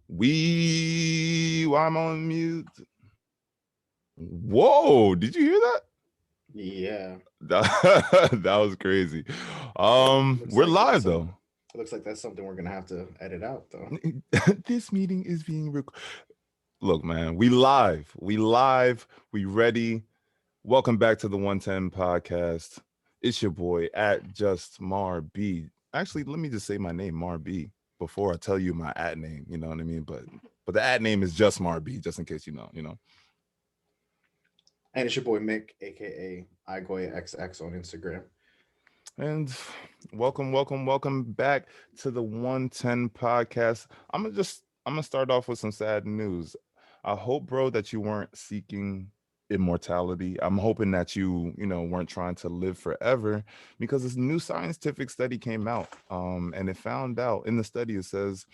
Why am I on mute? Whoa, did you hear that? Yeah. That was crazy. Looks We're like that's live some. though. Looks like that's something we're gonna have to edit out, though. This meeting is being Look, man, we live. We live. We ready. Welcome back to the 110 podcast. It's your boy at just Mar B. Actually, let me just say my name, Mar B, before I tell you my at name. You know what I mean? But the at name is just Mar B, just in case you know. And it's your boy Mick, aka IGoyaXX on Instagram. And welcome back to the 110 podcast. I'm gonna start off with some sad news. I hope, bro, that you weren't seeking immortality. I'm hoping that you weren't trying to live forever because this new scientific study came out. And it found out in the study it says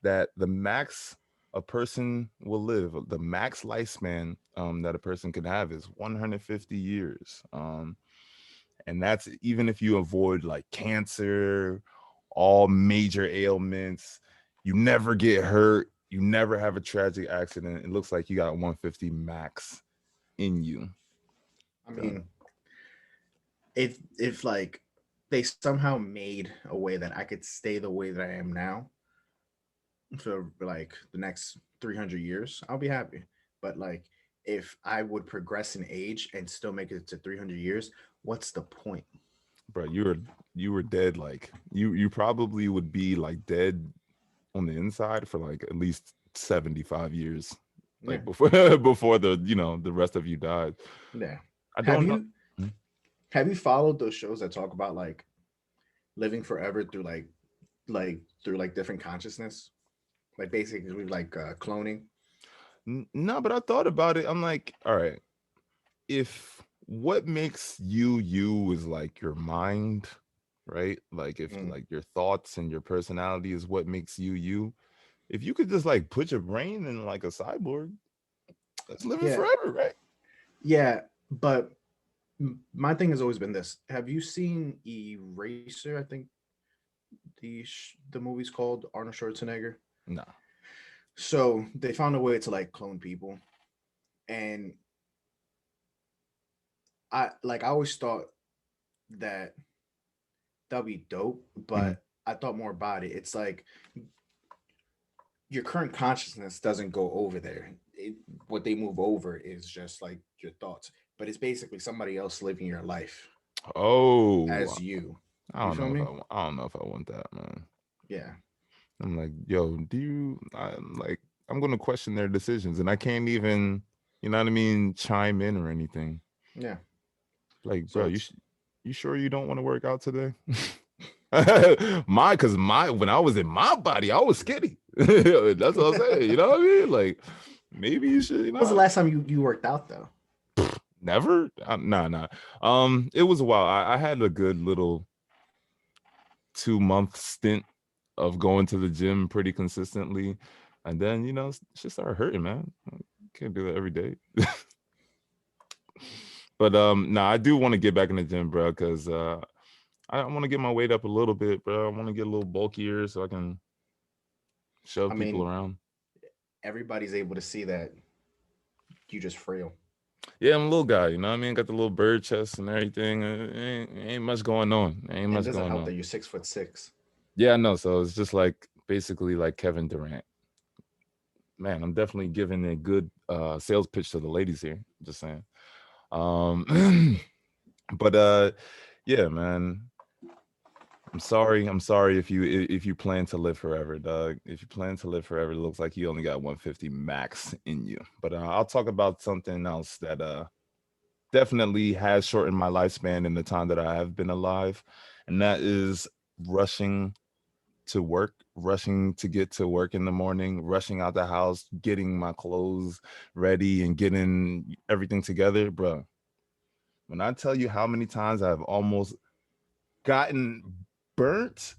that the max a person will live, the max lifespan that a person can have is 150 years. And that's even if you avoid like cancer, all major ailments, you never get hurt, you never have a tragic accident. It looks like you got 150 max in you. I Yeah. mean, if like they somehow made a way that I could stay the way that I am now for like the next 300 years, I'll be happy. But like, if I would progress in age and still make it to 300 years, what's the point? Bro, you were dead. Like you probably would be like dead on the inside for like at least 75 years, Yeah, like before before the rest of you died. yeah. I Have don't know. you have you followed those shows that talk about like living forever through like different consciousness, like basically like cloning. No, but I thought about it. I'm like, all right, if what makes you is like your mind, right? Like if Mm. like your thoughts and your personality is what makes you, if you could just like put your brain in like a cyborg, that's living Yeah, forever, right? yeah, but my thing has always been this: have you seen Eraser? I think the movie's called Arnold Schwarzenegger. Nah. So they found a way to like clone people, and I always thought that that'd be dope, Mhm. but I thought more about it. It's like your current consciousness doesn't go over there. What they move over is just like your thoughts, but it's basically somebody else living your life Oh, as you. I You don't feel know if me? I don't know if I want that, man. Yeah. I'm like, yo, I'm like, I'm gonna question their decisions, and I can't even, you know what I mean, chime in or anything. Yeah. Like, So bro, it's you sure you don't want to work out today? Cause when I was in my body, I was skinny. That's what I'm saying. You know what I mean? Like, maybe you should, when was the last time you worked out though? never. Nah. It was a while. I had a good little 2 month stint of going to the gym pretty consistently, and then shit started hurting, man. Can't do that every day. But no, I do want to get back in the gym, bro, because I want to get my weight up a little bit, bro. I want to get a little bulkier so I can I shove people mean, around. everybody's able to see that you just frail. Yeah, I'm a little guy, you know what I mean? Got the little bird chest and everything. Ain't much going on. Ain't And it much doesn't going help on. that you're 6'6". Yeah, I know. So it's just like basically like Kevin Durant. Man, I'm definitely giving a good sales pitch to the ladies here. Just saying. Um but yeah, man. I'm sorry if you plan to live forever, Doug. If you plan to live forever, it looks like you only got 150 max in you. But I'll talk about something else that definitely has shortened my lifespan in the time that I have been alive, and that is rushing to work, rushing to get to work in the morning, rushing out the house, getting my clothes ready and getting everything together, bro. When I tell you how many times I've almost gotten burnt,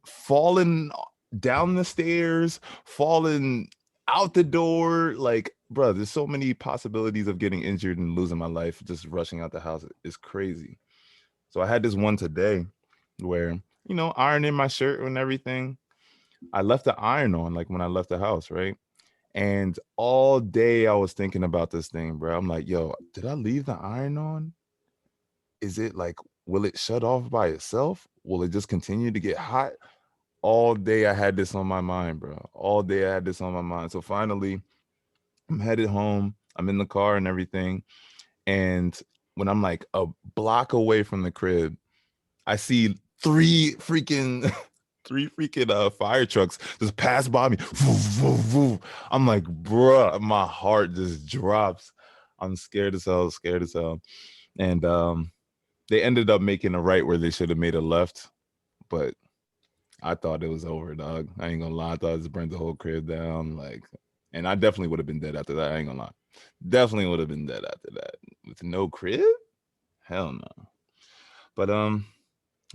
fallen down the stairs, fallen out the door, like, bro, there's so many possibilities of getting injured and losing my life just rushing out the house. It's crazy. So I had this one today where, ironing my shirt and everything. I left the iron on, like when I left the house, right? And all day I was thinking about this thing, bro. I'm like, yo, did I leave the iron on? Is it like, will it shut off by itself? Will it just continue to get hot? All day I had this on my mind, bro. All day I had this on my mind. So finally, I'm headed home. I'm in the car and everything. And when I'm like a block away from the crib, I see three freaking three freaking fire trucks just pass by me. Woof, woof, woof. I'm like, bruh, my heart just drops. I'm scared as hell, scared as hell. And they ended up making a right where they should have made a left, but I thought it was over, dog. I ain't gonna lie. I thought it just burned the whole crib down. Like, and I definitely would have been dead after that. I ain't gonna lie. Definitely would have been dead after that. With no crib? Hell no. But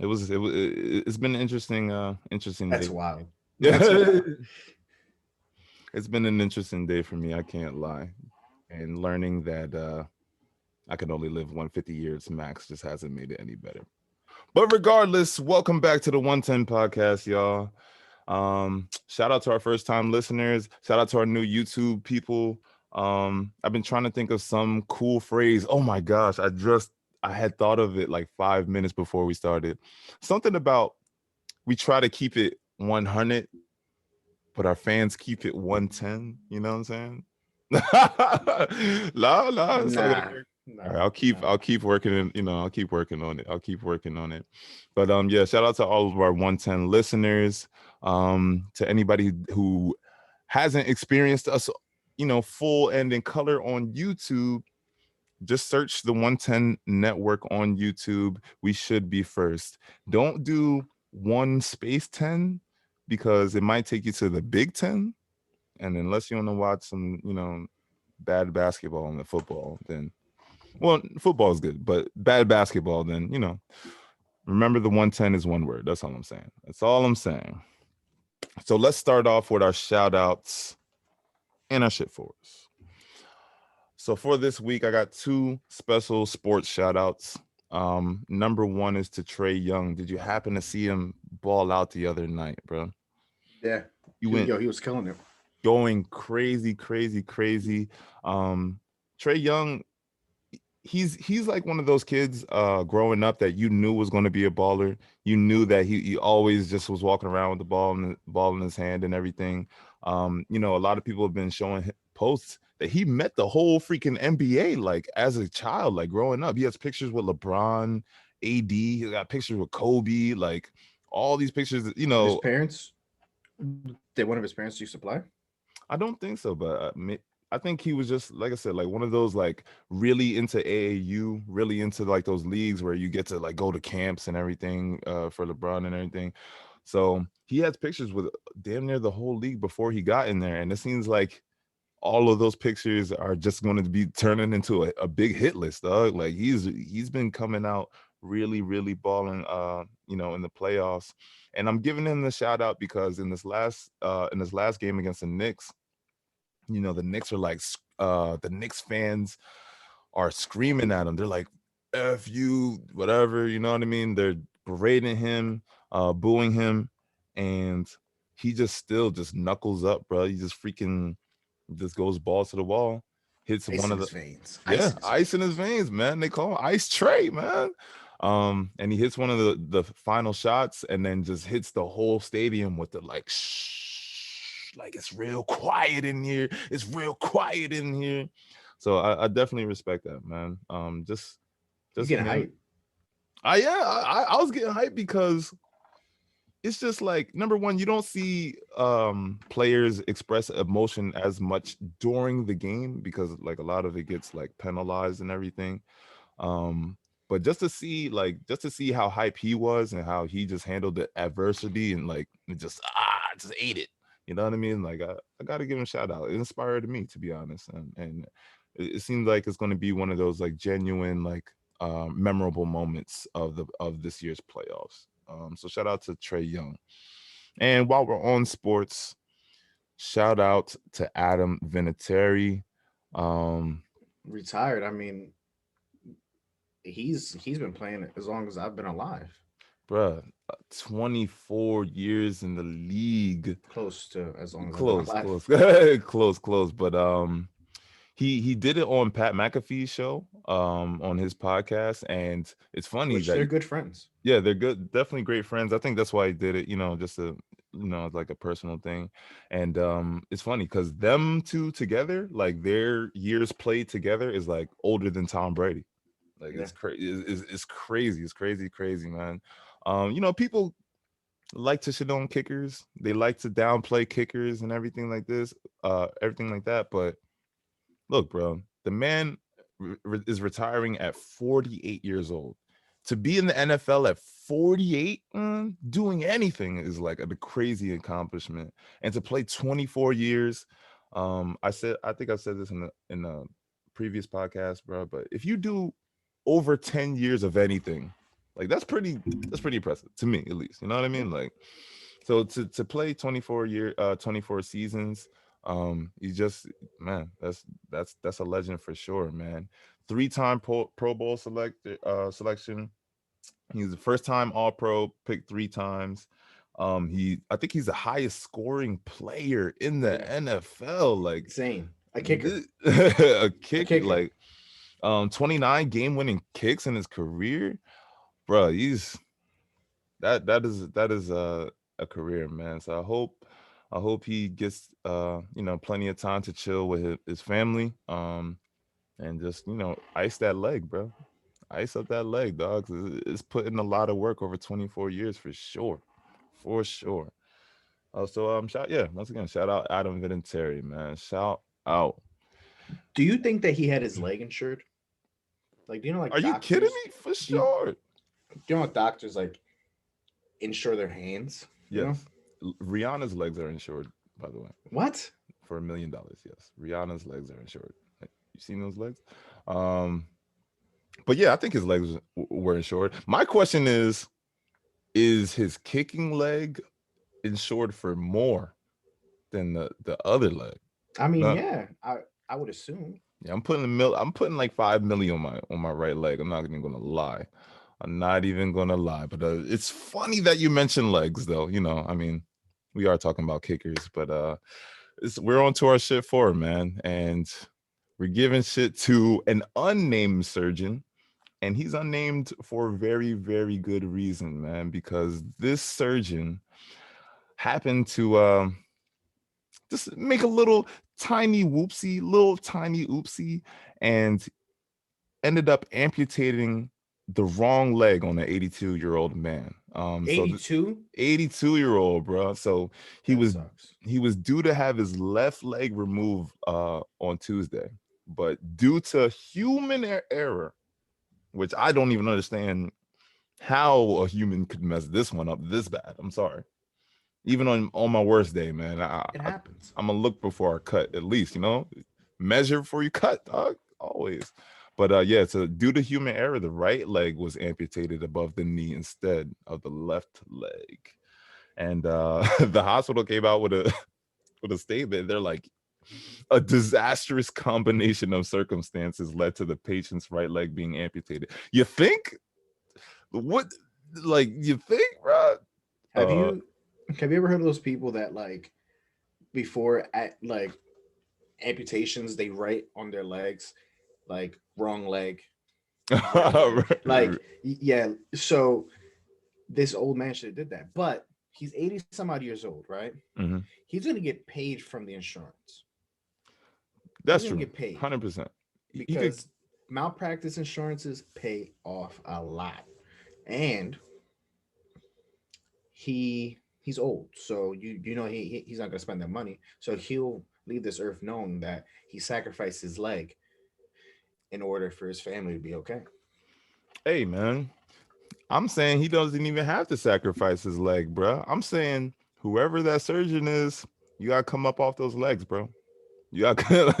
it's been an interesting That's day. wild. That's Yeah. wild. It's been an interesting day for me, I can't lie. And learning that I can only live 150 years max just hasn't made it any better. But regardless, welcome back to the 110 podcast, y'all. Shout out to our first time listeners. Shout out to our new YouTube people. I've been trying to think of some cool phrase. Oh my gosh, I had thought of it like 5 minutes before we started. Something about we try to keep it 100, but our fans keep it 110. You know what I'm saying? La la, it's not gonna Nah, work. All right, nah, nah. I'll keep working in, I'll keep working on it. I'll keep working on it. But yeah, shout out to all of our 110 listeners. To anybody who hasn't experienced us, full and in color on YouTube, just search the 110 network on YouTube. We should be first. Don't do one space 10 because it might take you to the Big 10. And unless you want to watch some, bad basketball and the football, then well, football is good, but bad basketball, then remember the 110 is one word. That's all I'm saying. That's all I'm saying. So let's start off with our shout outs and our shit forwards. So for this week, I got two special sports shout outs. Number one is to Trey Young. Did you happen to see him ball out the other night, bro? Yeah, You went he was killing it. going crazy, crazy, crazy. Um, Trey Young, he's like one of those kids growing up that you knew was going to be a baller. You knew that he always just was walking around with the ball in his hand and everything. A lot of people have been showing posts that he met the whole freaking NBA like as a child, like growing up. He has pictures with LeBron, AD. He got pictures with Kobe, like all these pictures. His parents, did one of his parents used to play? I don't think so, but I think he was just like I said, like one of those like really into AAU, really into like those leagues where you get to like go to camps and everything for LeBron and everything. So he has pictures with damn near the whole league before he got in there, and it seems like all of those pictures are just going to be turning into a big hit list, dog. Like he's been coming out really, really balling, in the playoffs. And I'm giving him the shout out because in this last game against the Knicks, the Knicks are like the Knicks fans are screaming at him. They're like, F you, whatever, you know what I mean? They're berating him, booing him, and he just still just knuckles up, bro. He just freaking just goes balls to the wall, hits Ice one in of the his veins. Ice yeah, in his ice in his veins. veins, man. They call him Ice Trey, man. And he hits one of the final shots and then just hits the whole stadium with the like shh, like it's real quiet in here. It's real quiet in here. So I definitely respect that, man. You Just getting him. hype? I was getting hyped because it's just like number one, you don't see players express emotion as much during the game because like a lot of it gets like penalized and everything. um but just to see how hype he was and how he just handled the adversity and like just ate it, you know what I mean? Like I gotta give him a shout out. It inspired me, to be honest, and it seems like it's going to be one of those like genuine like memorable moments of this year's playoffs. So shout out to Trey Young. And while we're on sports, shout out to Adam Vinatieri. Um, Retired. I mean, he's been playing as long as I've been alive. Bruh. 24 years in the league. Close to as long as I've been Close, alive. close, close, close. But he did it on Pat McAfee's show, on his podcast, and it's funny Which that they're good friends. yeah, they're good, definitely great friends. I think that's why he did it, just to like a personal thing. And it's funny because them two together, like their years played together, is like older than Tom Brady. Like Yeah. it's crazy. It's crazy. It's crazy, crazy, man. People like to shit on kickers. They like to downplay kickers and everything like this, everything like that. But look, bro, the man is retiring at 48 years old. To be in the NFL at 48, doing anything is like a crazy accomplishment. And to play 24 years, I think I said this in the previous podcast, bro. But if you do over 10 years of anything, like that's pretty impressive to me, at least. You know what I Yeah. mean? Like, so to play 24 seasons, you just, man, that's a legend for sure, man. Three-time Pro Bowl selection. He's the first time All Pro, picked three times. I think he's the highest scoring player in the Yeah. NFL. Like Insane. A kicker. a A kick, kicker. like 29 game winning kicks in his career, bro. That is a career, man. So I hope he gets plenty of time to chill with his family, and just ice that leg, bro. Ice up that leg, dog. 'Cause it's put in a lot of work over 24 years for sure, for sure. So once again, shout out Adam Vinatieri, man. Shout out. Do you think that he had his leg insured? Like, do you know, Are like you kidding doctors? me? For Do sure. you know what doctors like insure their hands? You know Yes. Rihanna's legs are insured, by the way, what? for $1 million. Yes, Rihanna's legs are insured. Like, you seen those legs? Um, but yeah, I think his legs were insured. My question is his kicking leg insured for more than the other leg? I mean, No, yeah, I would assume. yeah, I'm putting like 5 million on my right leg. I'm not even gonna lie. I'm not even gonna lie. But it's funny that you mentioned legs, though. I mean, we are talking about kickers, but we're on to our shit forward, man, and we're giving shit to an unnamed surgeon, and he's unnamed for a very, very good reason, man, because this surgeon happened to just make a little tiny oopsie, and ended up amputating the wrong leg on an 82-year-old man. So the 82. 82-year-old, bro. So he That was sucks. he was due to have his left leg removed on Tuesday, but due to human error, which I don't even understand how a human could mess this one up this bad. I'm sorry. Even on my worst day, man, It happens. I'm gonna look before I cut, at least, measure before you cut, dog, always. But yeah, so due to human error, the right leg was amputated above the knee instead of the left leg. And the hospital came out with a with a statement. They're like, a disastrous combination of circumstances led to the patient's right leg being amputated. You think? What? Like, you think, bro? Have Uh, you have you ever heard of those people that like before at like amputations they write on their legs like wrong leg, right leg. Like yeah, so this old man should have did that. But he's 80 some odd years old, right? Mhm. He's gonna get paid from the insurance. He's That's gonna true, get paid 100%. He could. because malpractice insurances pay off a lot. And he's old, so you know he's not gonna spend that money. So he'll leave this earth knowing that he sacrificed his leg in order for his family to be okay. Hey, man, I'm saying he doesn't even have to sacrifice his leg, bro. I'm saying whoever that surgeon is, you gotta come up off those legs, bro. You gotta.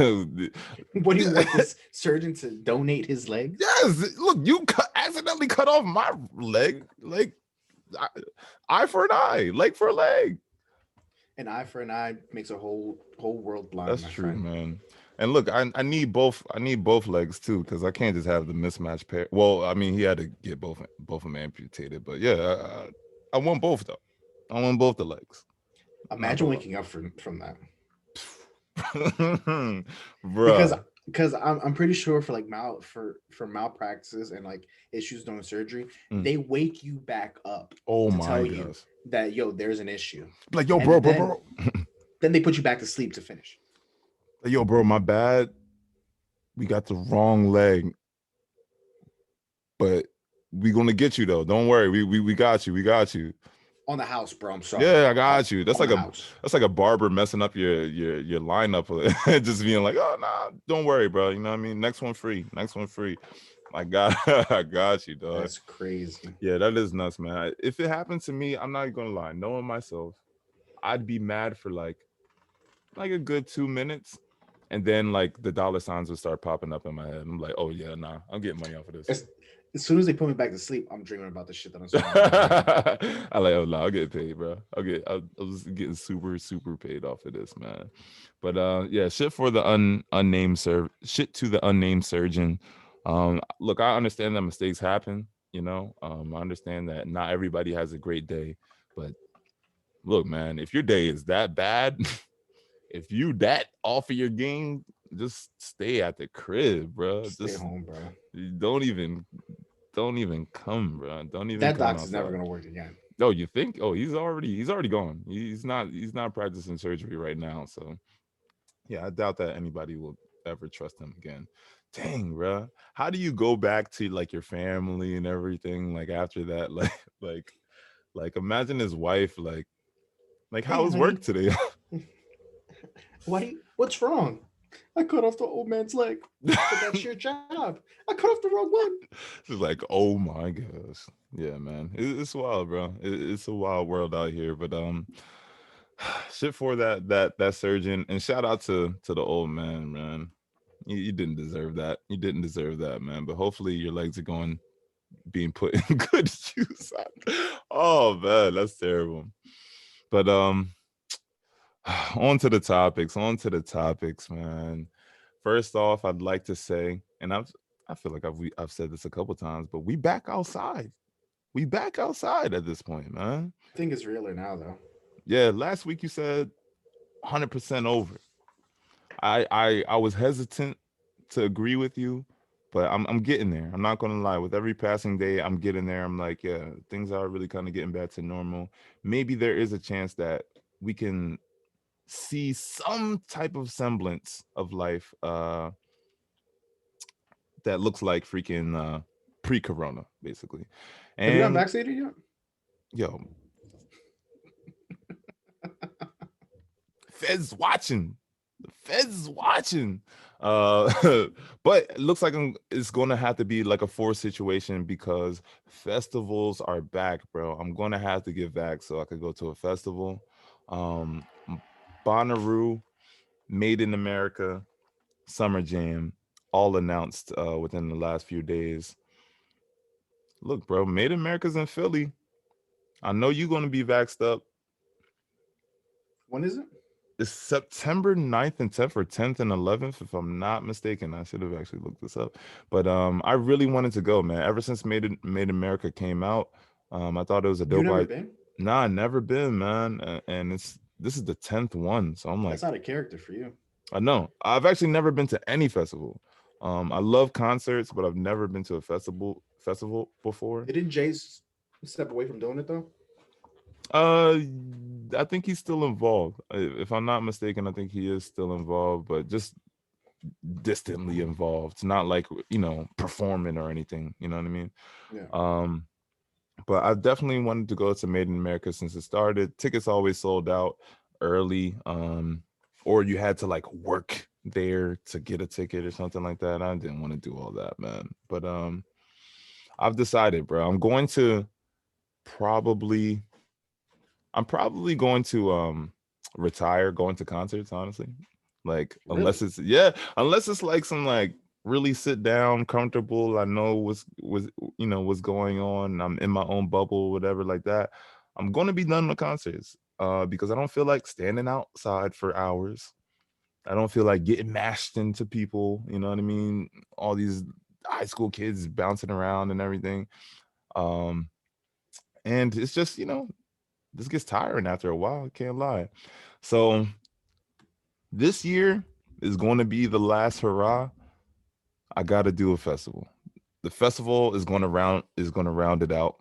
What do you want this surgeon to donate his legs? Yes, look, you accidentally cut off my leg. Like, eye eye for an eye, leg for a leg. An eye for an eye makes a whole world blind, That's my true, friend. man. And look, I need both. I need both legs too, because I can't just have the mismatched pair. Well, I mean, he had to get both of them amputated, but yeah, I want both though. I want both the legs. Not Imagine gonna waking up from that. lie. because Bruh. I'm pretty sure for like for malpractices and like issues during surgery, Mm. they wake you back up Oh to my tell you gosh. that yo there's an issue, Like, yo, and bro, bro, bro. then they put you back to sleep to finish. Like, yo, bro, my bad. We got the wrong leg, but we gonna get you though. Don't worry. We got you. We got you. On the house, bro. I'm sorry. Yeah, I got you. On the house. That's like a barber messing up your lineup, just being like, oh nah, don't worry, bro. You know what I mean? Next one free. Next one free. I got I got you, dog. That's crazy. Yeah, that is nuts, man. If it happened to me, I'm not gonna lie. Knowing myself, I'd be mad for like a good 2 minutes, and then like the dollar signs would start popping up in my head. I'm like, oh yeah, nah, I'm getting money off of this. As soon as they put me back to sleep, I'm dreaming about the shit that I'm supposed to be dreaming. I like, oh no, I'll get paid, bro. I was getting super paid off of this, man. But yeah, shit for the unnamed shit to the unnamed surgeon. Look, I understand that mistakes happen, you know. I understand that not everybody has a great day, but look, man, if your day is that bad, if you that off of your game, just stay at the crib, bro. Stay Just home, bro. don't even don't even come, bro. Don't even That come doctor's never outside. gonna work again. Oh, you think? Oh, he's already gone. He's not practicing surgery right now. So yeah, I doubt that anybody will ever trust him again. Dang, bro. How do you go back to like your family and everything like after that? Like like imagine his wife like Hey, how was work honey, today? what's wrong? I cut off the old man's leg, but that's your job. I cut off the wrong one. It's like, oh my gosh. Yeah, man. It's wild, bro. It's a wild world out here. But shit for that surgeon. And shout out to the old man, man. You didn't deserve that. You didn't deserve that, man. But hopefully your legs are going being put in good use. Oh man, that's terrible. But on to the topics. On to the topics, man. First off, I'd like to say, and I feel like I've said this a couple times, but we back outside. We back outside at this point, man. I think it's realer now, though. Yeah, last week you said 100% over. I was hesitant to agree with you, but I'm getting there. I'm not gonna lie. With every passing day, I'm getting there. I'm like, yeah, things are really kind of getting back to normal. Maybe there is a chance that we can see some type of semblance of life that looks like freaking pre-corona, basically. Have you gotten And vaccinated yet? yo, Feds watching. The Feds watching. Uh, but it looks like it's going to have to be like a forced situation because festivals are back, bro. I'm going to have to get back so I could go to a festival. Um, Bonnaroo, Made in America, Summer Jam, all announced within the last few days. Look, bro, Made in America's in Philly. I know you're going to be vaxxed up. When is it? It's September 9th and 10th or 10th and 11th, if I'm not mistaken. I should have actually looked this up. But I really wanted to go, man. Ever since Made America came out, I thought it was a You dope never idea. been? Nah, never been, man. And this is the 10th one. So I'm like, That's out of character for you. I know. I've actually never been to any festival. I love concerts, but I've never been to a festival before. Didn't Jace step away from doing it though? Uh, I think he's still involved. If I'm not mistaken, I think he is still involved, but just distantly involved, not like performing or anything. You know what I mean? Yeah. Um, but I've definitely wanted to go to Made in America since it started. Tickets always sold out early, or you had to like work there to get a ticket or something like that. I didn't want to do all that, man. But I've decided, bro. Probably I'm probably going to retire going to concerts, honestly. Like Really? unless it's like some like really sit down, comfortable, I know what's going on. I'm in my own bubble, whatever like that. I'm gonna be done with concerts. Because I don't feel like standing outside for hours. I don't feel like getting mashed into people, you know what I mean? All these high school kids bouncing around and everything. Um And it's just, this gets tiring after a while. I can't lie. So this year is going to be the last hurrah. I got to do a festival. The festival is going to round it out,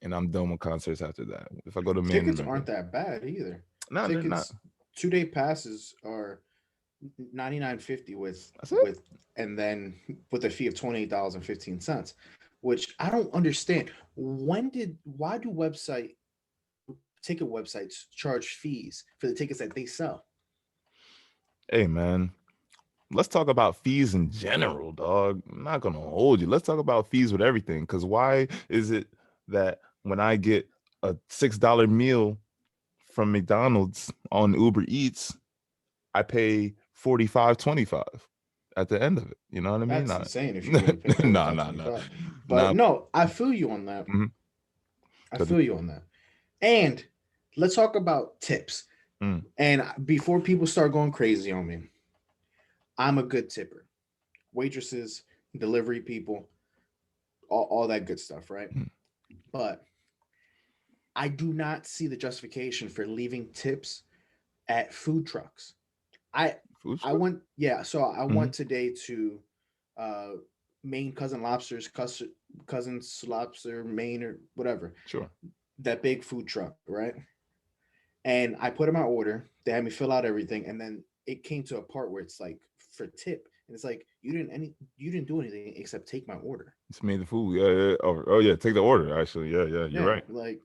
and I'm done with concerts after that. If I go to Main Tickets America, aren't that bad either. no, they're not. Tickets 2 day passes are 99.50 That's it. with and then with a fee of $28.15, which I don't understand. Why do website ticket websites charge fees for the tickets that they sell? Hey, man, let's talk about fees in general, dog. I'm not gonna hold you. Let's talk about fees with everything. Cause why is it that when I get a $6 meal from McDonald's on Uber Eats, I pay 45.25 at the end of it? You know what I mean? That's Nah, insane if you're gonna pay nah, 45 nah, nah, 25. But nah. no, I feel you on that. Mm-hmm. I feel you on that. And let's talk about tips. Mm, And before people start going crazy on me, I'm a good tipper. Waitresses, delivery people, all that good stuff, right? mm. But I do not see the justification for leaving tips at food trucks. I Food I truck? went yeah, so I Mm-hmm. went today to uh Maine Cousin Lobster's Cousin's Lobster Maine or whatever, Sure. that big food truck, right? And I put in my order. They had me fill out everything, and then it came to a part where it's like for tip, and it's like you didn't do anything except take my order. It's made the food. Yeah, yeah. Oh, yeah. Take the order. Actually, yeah, yeah. You're Yeah, right. like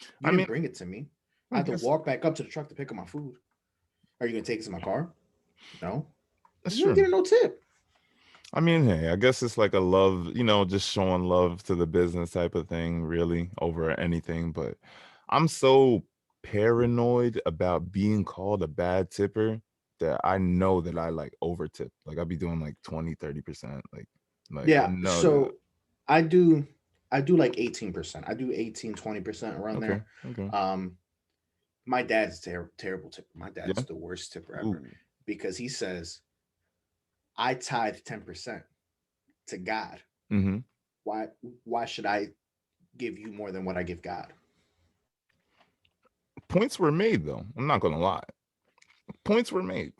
you I didn't mean, bring it to me. I I had to guess walk back up to the truck to pick up my food. Are you gonna take it to my car? No. that's You ain't true. getting no tip. I mean, hey, I guess it's like a love, just showing love to the business type of thing, really, over anything. But I'm so paranoid about being called a bad tipper that I know that I like over tip. Like I'll be doing like 20, 30%. Like I Yeah. know that. So I do I do like 18%. I do 18-20% around Okay. there. Okay. Um my dad's terrible tipper. My dad's Yeah. the worst tipper ever Ooh. because he says I tithe 10% to God. Mm-hmm. Why why should I give you more than what I give God? Points were made though. I'm not gonna lie. Points were made.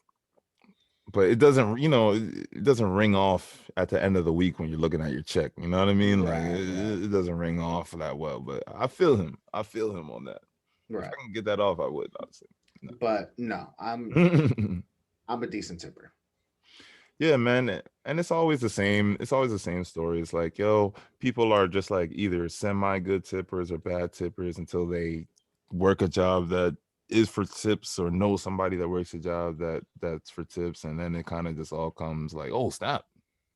But it doesn't, it doesn't ring off at the end of the week when you're looking at your check. You know what I mean? Like Right, right, it doesn't ring off that well. But I feel him. I feel him on that. If right. I can get that off, I would, honestly. But no, No. I'm a decent tipper. Yeah, man. And it's always the same. It's always the same story. It's like, yo, people are just like either semi good tippers or bad tippers until they work a job that is for tips or know somebody that works a job that's for tips. And then it kind of just all comes like, oh, snap.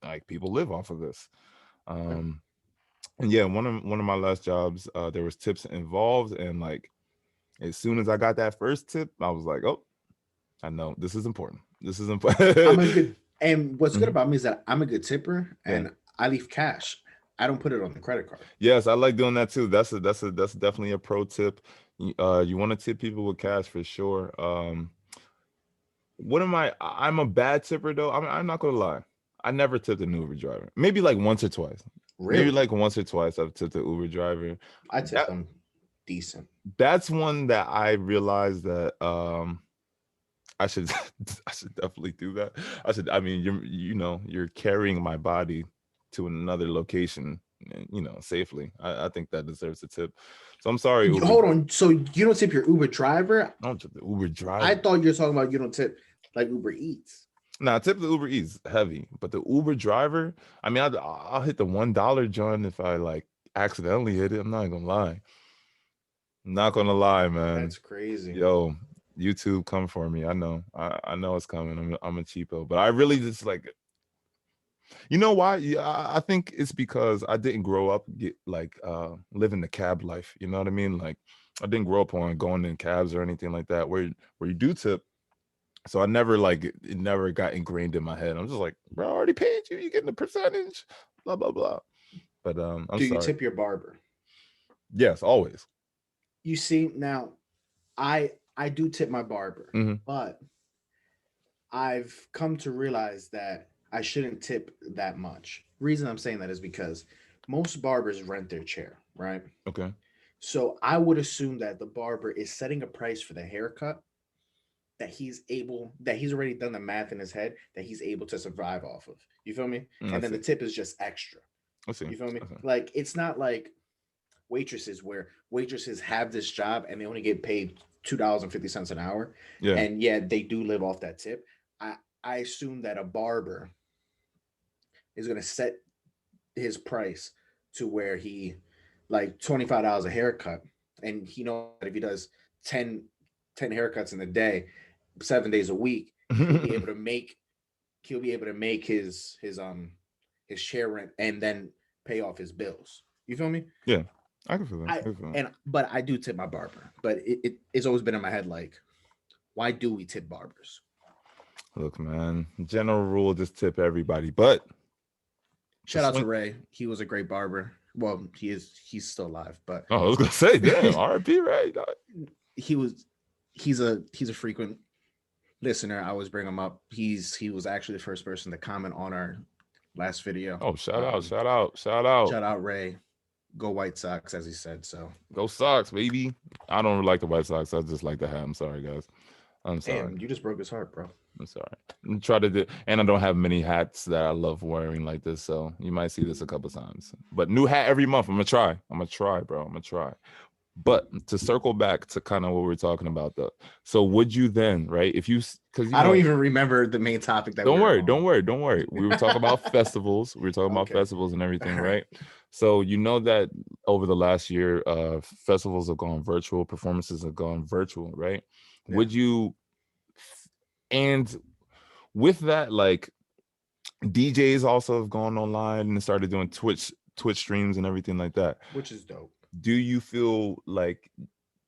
Like people live off of this. Yeah. Um, and yeah, one of my last jobs, there was tips involved. And like as soon as I got that first tip, I was like, oh, I know this is important. This is I'm important. a good and what's good Mhm. about me is that I'm a good tipper Yeah. and I leave cash. I don't put it on the credit card. Yes, I like doing that too. That's definitely a pro tip. You want to tip people with cash for sure. What am I'm a bad tipper though. I'm not gonna lie. I never tipped an Uber driver. Maybe like once or twice. Maybe Really? like once or twice I've tipped an Uber driver. I tip That them decent. that's one that I realized that I should I should definitely do that. I mean you're carrying my body to another location, safely. I think that deserves a tip. So I'm sorry, Uber. Hold on. So you don't tip your Uber driver? I don't tip the Uber I driver. thought you were talking about you don't tip like Uber Eats. Nah, tip the Uber Eats heavy, but the Uber driver, I mean, I'll hit the $1 John if I like accidentally hit it. I'm not gonna lie. I'm not gonna lie, man. That's crazy. Yo, YouTube, come for me. I know. I know it's coming. I'm a cheapo, but I really just like. You know why? Yeah, I think it's because I didn't grow up living the cab life. You know what I mean? Like I didn't grow up on going in cabs or anything like that. Where you do tip. So I never like it never got ingrained in my head. I'm just like, bro, I already paid you. You getting a percentage, blah blah blah. But I'm Do you sorry. tip your barber? Yes, always. You see, now I do tip my barber, Hmm. but I've come to realize that I shouldn't tip that much. Reason I'm saying that is because most barbers rent their chair, right? Okay. So I would assume that the barber is setting a price for the haircut that he's already done the math in his head that he's able to survive off of. You feel me? I And then the see. tip is just extra. I see. You feel me? I see. Like it's not like waitresses where waitresses have this job and they only get paid $2.50 an hour, Yeah. and yet they do live off that tip. I I assume that a barber is gonna set his price to where he like $25 a haircut, and he knows that if he does 10 10 haircuts in a day, 7 days a week, he'll be able to make he'll be able to make his share rent and then pay off his bills. You feel me? Yeah. I can feel that. I I can feel that. and but I do tip my barber, but it's always been in my head like, why do we tip barbers? Look, man. General rule: just tip everybody. But the Shout out to swing. Ray. He was a great barber. Well, he's still alive, but Oh, I was gonna say, damn, R.I.P. Right? he was he's a frequent listener. I always bring him up. He was actually the first person to comment on our last video. Oh, shout out, Um, shout out, shout out. Shout out Ray. Go White Sox, as he said. So Go Sox, baby. I don't like the White Sox. I just like the hat. I'm sorry, guys. I'm sorry. damn, you just broke his heart, bro. I'm sorry. Try to do, and I don't have many hats that I love wearing like this, so you might see this a couple times. But new hat every month. I'm gonna try. I'm gonna try, bro. I'm gonna try. But to circle back to kind of what we're talking about, though. So would you then, right? If you, because I don't even remember the main topic that we don't were worry, on. don't worry, don't worry. We were talking about festivals. We were talking about Okay. festivals and All everything, right. right? So you know that over the last year, festivals have gone virtual, performances have gone virtual, right? Yeah. Would you, and with that, like DJs also have gone online and started doing Twitch streams and everything like that. Which is dope. Do you feel like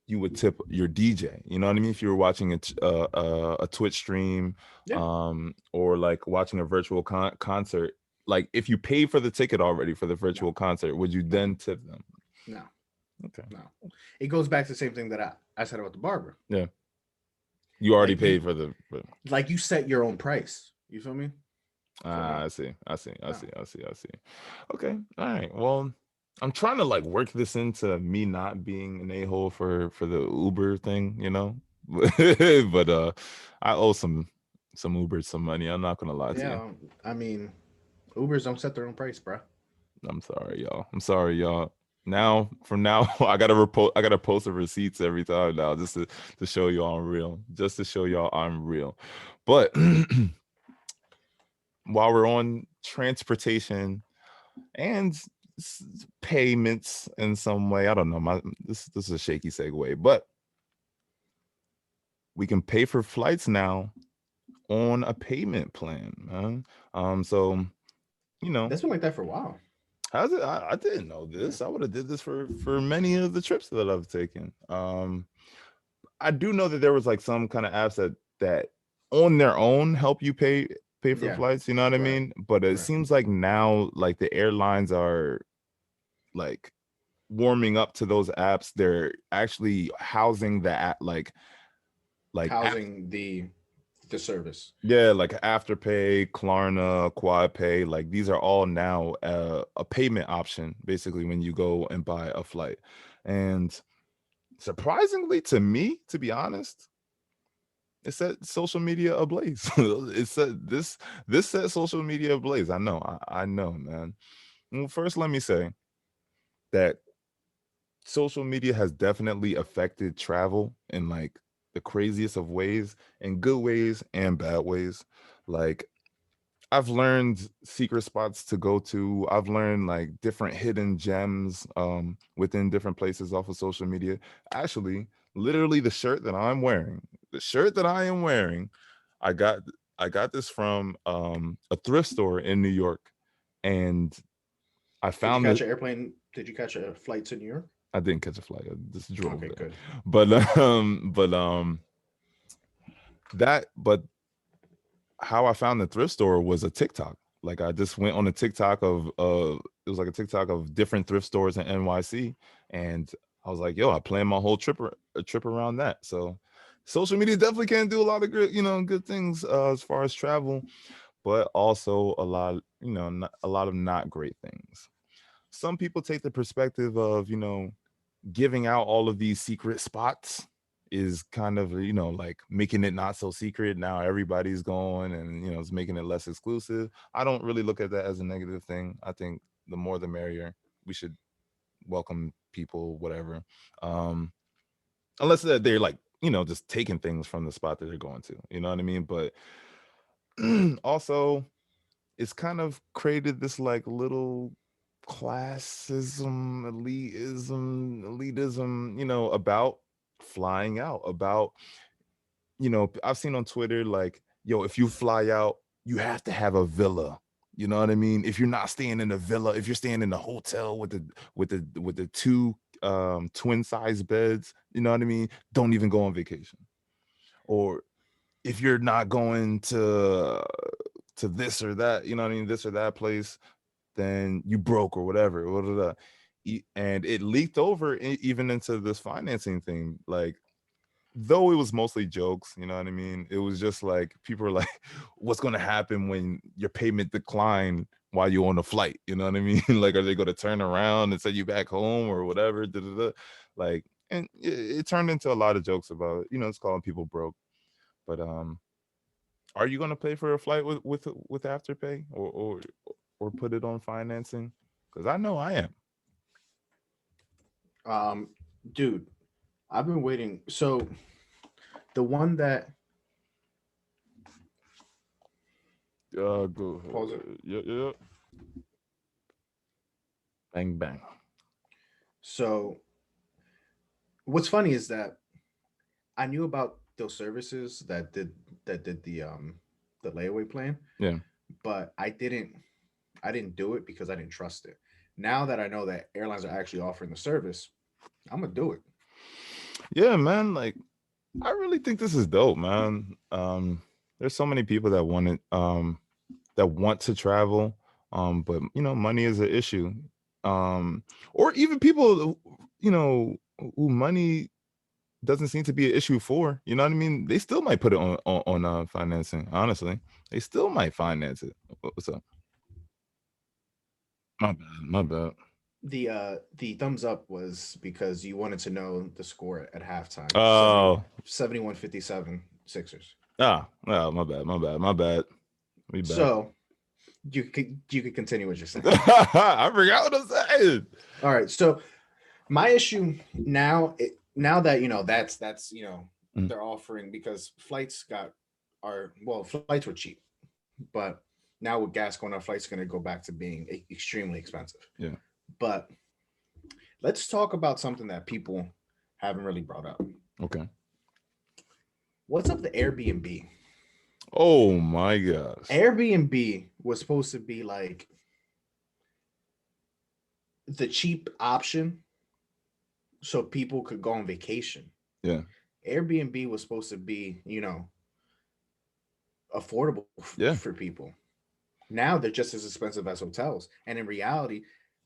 you would tip your DJ? You know what I mean? If you were watching a Twitch stream, Yeah. or like watching a virtual concert, like if you pay for the ticket already for the No. virtual concert, would you No. then tip them? No. Okay. No. It goes back to the same thing that I said about the barber. Yeah. You already Like you paid for the. like you set your own price. You feel me? So no. I see. I see. I No. see. I see. I see. Okay. All right. Well, I'm trying to like work this into me not being an a-hole for the Uber thing, you know. But I owe some Ubers some money. I'm not gonna lie to you. Yeah. I mean, Ubers don't set their own price, bro. I'm sorry, y'all. I'm sorry, y'all. Now, from now, I gotta post the receipts every time now, just to show y'all I'm real. Just to show y'all I'm real. But while we're on transportation and payments in some way. I don't know. This is a shaky segue, but we can pay for flights now on a payment plan, man. So you know, That's been like that for a while. how's it? I didn't know Yeah. this. I would have did this for many of the trips that I've taken. I do know that there was like some kind of apps that on their own help you pay for Yeah. flights. You know what I Right. mean? But it Right. seems like now, like the airlines are like warming up to those apps. They're actually housing the app like after, Housing the service. yeah, like Afterpay, Klarna, QuadPay, like these are all now a payment option basically when you go and buy a flight. And surprisingly to me, to be honest, it set social media ablaze. It said this set social media ablaze. I know, man. Well, first let me say that social media has definitely affected travel in like the craziest of ways, in good ways and bad ways. Like I've learned secret spots to go to. I've learned like different hidden gems within different places off of social media. Actually, literally the shirt that I am wearing, I got I got this from a thrift store in New York, and I Did you found catch the an airplane? Did you catch a flight to New York? I didn't catch a flight. I just drove Okay, there. good. But but how I found the thrift store was a TikTok. Like I just went on a TikTok of it was like a TikTok of different thrift stores in NYC, and I was like, yo, I planned my whole a trip around that. So social media definitely can do a lot of good things as far as travel, but also a lot, a lot of not great things. Some people take the perspective of, giving out all of these secret spots is kind of, like making it not so secret. Now everybody's going, and it's making it less exclusive. I don't really look at that as a negative thing. I think the more the merrier. We should welcome people, whatever. um Unless they're like, just taking things from the spot that they're going to, you know what I mean? But also, it's kind of created this like little classism, elitism, about flying out, about, I've seen on Twitter like, yo, if you fly out, you have to have a villa. You know what I mean? If you're not staying in a villa, if you're staying in a hotel with the two twin size beds, you know what I mean? Don't even go on vacation. Or if you're not going to this or that, you know what I mean, this or that place, then you broke or whatever. And it leaked over even into this financing thing. Like, though it was mostly jokes, you know what I mean? It was just like people were like, what's going to happen when your payment decline while you're on a flight? You know what I mean? Like, are they going to turn around and send you back home or whatever? Da, da, da. Like, and it turned into a lot of jokes about, it's calling people broke. But are you going to pay for a flight with afterpay, or put it on financing? Because I know I am. Um, Dude, I've been waiting. So the one that Go pause it. ahead. Yeah, yeah. Bang bang. So what's funny is that I knew about those services that did the layaway plan, Yeah. but I didn't do it because I didn't trust it. Now that I know that airlines are actually offering the service, I'm gonna do it. Yeah, man. Like, I really think this is dope, man. There's so many people that want to travel, but money is an issue. Um, or even people, who money doesn't seem to be an issue for. You know what I mean? They still might put it on financing. Honestly, they still might finance it. What's up? My bad. My bad. The thumbs up was because you wanted to know the score at halftime. Oh, 71-57 Sixers. my bad. My bad. My bad. We back. So you could continue what you're saying. I forgot what I'm saying. All right. So my issue now, now that that's Mm, they're offering, because flights got are well, flights were cheap, but now with gas going up, flights going to go back to being extremely expensive. yeah. But let's talk about something that people haven't really brought up. Okay. What's up the Airbnb? Oh my gosh. Airbnb was supposed to be like the cheap option so people could go on vacation. Yeah. Airbnb was supposed to be, affordable Yeah. for people. Now they're just as expensive as hotels. And in reality,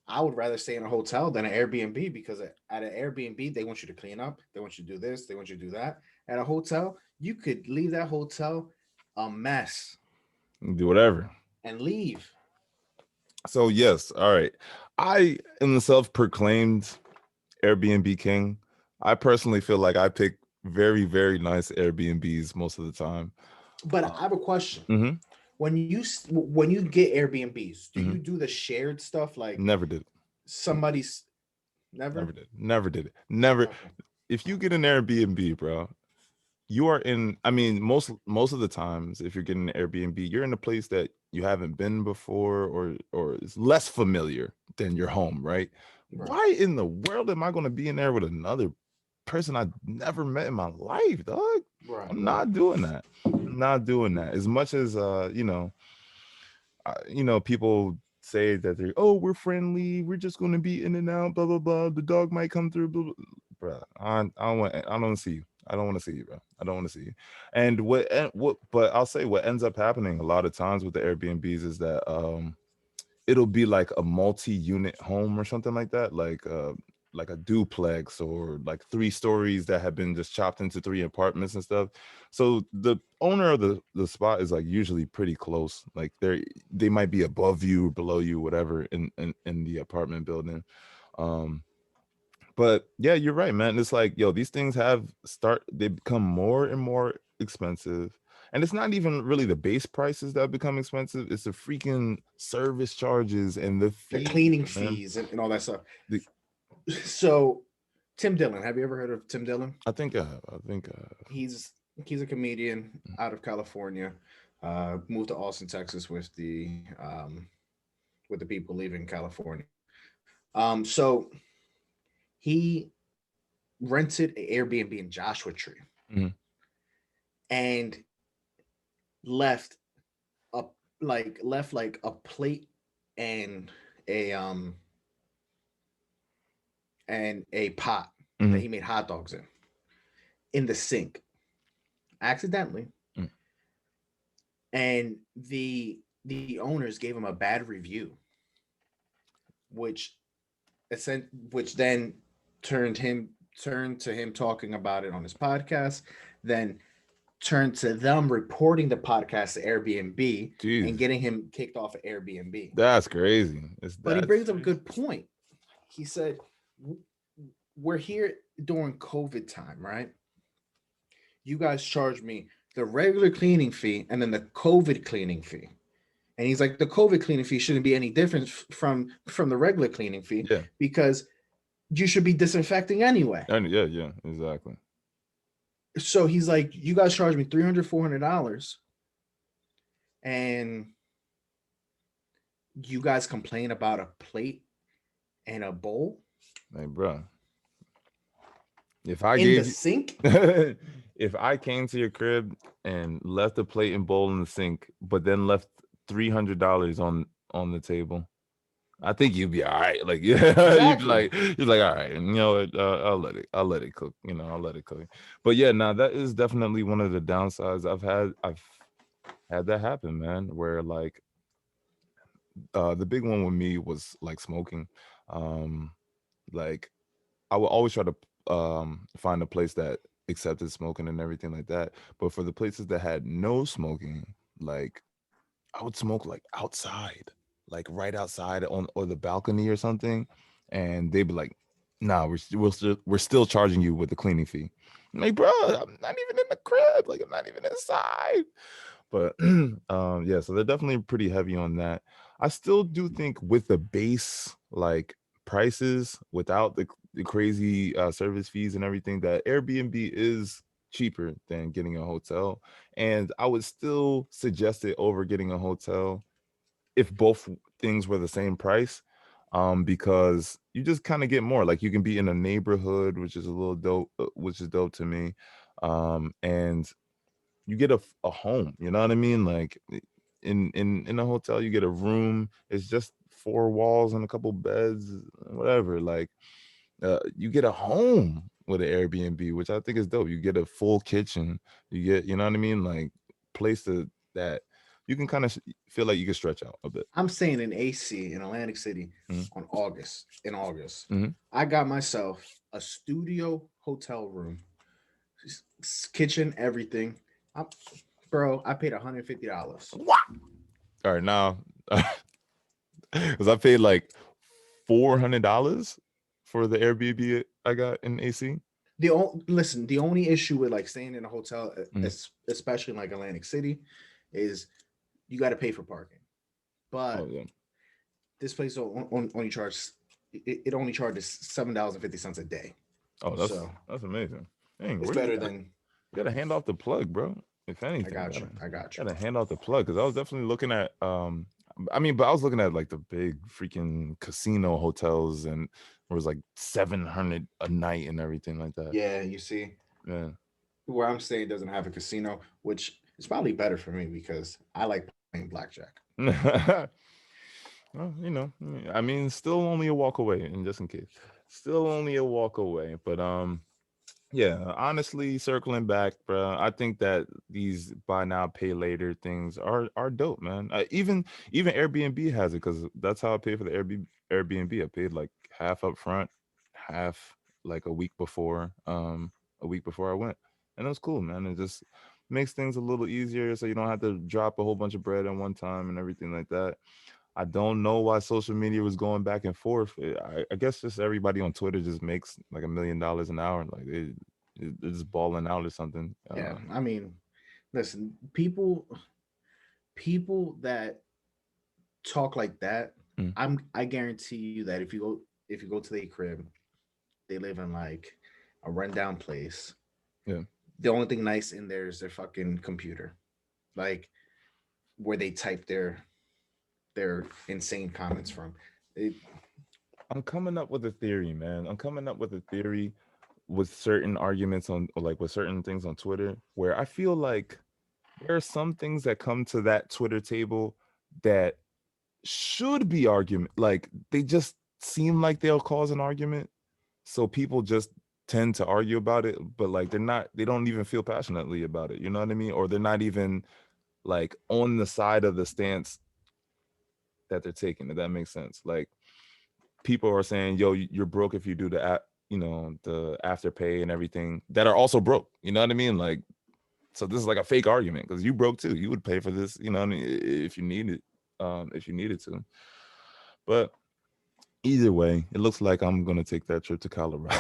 I would rather stay in a hotel than an Airbnb, because at an Airbnb, they want you to clean up, they want you to do this, they want you to do that. At a hotel, you could leave that hotel a mess Do whatever. and leave. So yes. All right. I am the self-proclaimed Airbnb king. I personally feel like I pick very, very nice Airbnbs most of the time. But I have a question. Mm-hmm. When you get Airbnbs, do you Mm-hmm. do the shared stuff like Never did it. somebody's never? Never did. Never did it. Never. Okay. If you get an Airbnb, bro, you are in. I mean, most of the times, if you're getting an Airbnb, you're in a place that you haven't been before, or is less familiar than your home, right? Right. Why in the world am I going to be in there with another person I never met in my life, dog? Right. I'm Right. not doing that. I'm not doing that. As much as people say that they're, oh, we're friendly, we're just going to be in and out, blah blah blah. The dog might come through, blah, blah. Bro. I don't want to see you. I don't want to see you, bro. I don't want to see you. And but I'll say what ends up happening a lot of times with the Airbnbs is that it'll be like a multi-unit home or something like that, like a duplex, or like 3 stories that have been just chopped into 3 apartments and stuff. So the owner of the spot is like usually pretty close. Like they might be above you, below you, whatever, in the apartment building. Um, But yeah, you're right, man. It's like, yo, these things they become more and more expensive. And it's not even really the base prices that become expensive. It's the freaking service charges and the The fees, cleaning man. fees and all that stuff. The, So, Tim Dillon, have you ever heard of Tim Dillon? I think I have. I think I have. He's he's a comedian out of California. Moved to Austin, Texas, with the people leaving California. So he rented an Airbnb in Joshua Tree Mhm. and left a left like a plate and a a pot that Mhm. he made hot dogs in the sink accidentally, Mhm. and the owners gave him a bad review, which which then turned to him talking about it on his podcast, then turned to them reporting the podcast to Airbnb and Jeez, getting him kicked off of Airbnb. that's crazy. It's But he that brings up a serious. good point. He said, "We're here during COVID time, right? You guys charge me the regular cleaning fee and then the COVID cleaning fee." And he's like, "The COVID cleaning fee shouldn't be any different from the regular cleaning fee Yeah. because you should be disinfecting anyway." Yeah, yeah, exactly. So he's like, "You guys charge me $300, $400, and you guys complain about a plate and a bowl Like, bro, if I in the gave you sink." if I came to your crib and left a plate and bowl in the sink, but then left $300 on the table, I think you'd be all right. Like, yeah, Exactly. you're like, all right, and you know what? I'll let it cook. You know, I'll let it cook. But yeah, now that is definitely one of the downsides I've had. I've had that happen, man. Where like, the big one with me was like smoking. Um, like I would always try to find a place that accepted smoking and everything like that. But for the places that had no smoking, like I would smoke like outside, like right outside on or the balcony or something, and they'd be like, "Nah, we're still charging you with the cleaning fee." I'm like, bro, I'm not even in the crib, like I'm not even inside. But yeah, so they're definitely pretty heavy on that. I still do think with the base like prices without the crazy service fees and everything, that Airbnb is cheaper than getting a hotel. And I would still suggest it over getting a hotel if both things were the same price. Because you just kind of get more. Like you can be in a neighborhood, which is a little dope, which is dope to me. And you get a home, you know what I mean? Like in a hotel, you get a room. It's just four walls and a couple beds, whatever. Like you get a home with an Airbnb, which I think is dope. You get a full kitchen. You get, you know what I mean? Like place that you can kind of feel like you can stretch out a bit. I'm staying in AC in Atlantic City Mhm. in August. Mhm. I got myself a studio hotel room, kitchen, everything. I'm, bro, I paid $150. What? All right, now because I paid like $400 for the Airbnb I got in AC. The only issue with like staying in a hotel, Mhm. especially in like Atlantic City, is you got to pay for parking. Oh But yeah. this place only charges it only charges $7.50 a day. Oh, So that's amazing. Dang, it's where you better got? than. You gotta hand off the plug, bro. If I anything, got you. I got you. gotta hand off the plug because I was definitely looking at I mean, but I was looking at like the big freaking casino hotels and it was like 700 a night and everything like that. Yeah, you see, Yeah. where I'm staying doesn't have a casino, which is probably better for me because I like playing blackjack. Well, you know, I mean, still only a walk away, and just in case, still only a walk away. But yeah, honestly, circling back, bro, I think that these buy now pay later things are dope, man. Even Airbnb has it because that's how I paid for the Airbnb. I paid like half up front, half like a week before I went, and it was cool, man. It just makes things a little easier, so you don't have to drop a whole bunch of bread at one time and everything like that. I don't know why social media was going back and forth. I guess just everybody on Twitter just makes like $1 million an hour. Like they're just balling out or something. Yeah, I mean, listen, people that talk like that, Mm, I guarantee you that if you go to their crib, they live in like a rundown place. yeah. The only thing nice in there is their fucking computer, like where they type their insane comments from. It, I'm coming up with a theory, man. I'm coming up with a theory with certain arguments on, or like with certain things on Twitter, where I feel like there are some things that come to that Twitter table that should be argument. Like they just seem like they'll cause an argument. So people just tend to argue about it, but like they don't even feel passionately about it. You know what I mean? Or they're not even like on the side of the stance that they're taking, if that makes sense. Like people are saying, yo, you're broke if you do the afterpay and everything that are also broke. You know what I mean? Like, so this is like a fake argument because you broke too. You would pay for this, you know what I mean, if you needed, if you needed to. But either way, it looks like I'm gonna take that trip to Colorado.